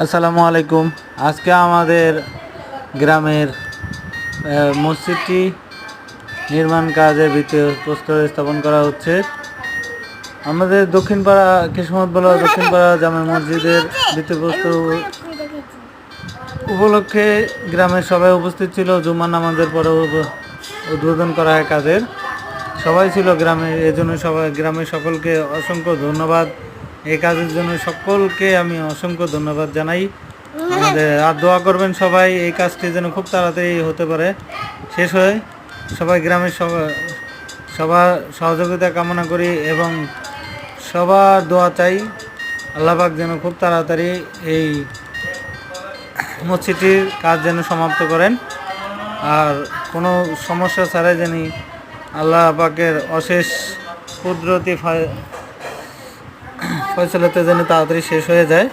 আসসালামু আলাইকুম। আজকে আমাদের গ্রামের মসজিদটি নির্মাণ কাজে ভিত্তিপ্রস্তর স্থাপন করা হচ্ছে। আমাদের দক্ষিণপাড়া কিসমত বলা দক্ষিণপাড়া জামে মসজিদের ভিত্তিপ্রস্তর উপলক্ষে গ্রামের সবাই উপস্থিত ছিল। জুমার নামাজের পরে উদ্বোধন করা হয় কাজের। সবাই ছিল গ্রামে, এজন্য সবাই গ্রামের সকলকে অসংখ্য ধন্যবাদ। এই কাজের জন্য সকলকে আমি অসংখ্য ধন্যবাদ জানাই। আমাদের আর দোয়া করবেন সবাই, এই কাজটি যেন খুব তাড়াতাড়ি হতে পারে, শেষ হয়। সবাই গ্রামের সবার সহযোগিতা কামনা করি এবং সবার দোয়া চাই। আল্লাহ পাক যেন খুব তাড়াতাড়ি এই মসজিদটির কাজ যেন সমাপ্ত করেন, আর কোনো সমস্যা ছাড়াই যেন আল্লাহ পাকের অশেষ কুদরতি ফয়সালাতে যেন তাড়াতাড়ি শেষ হয়ে যায়।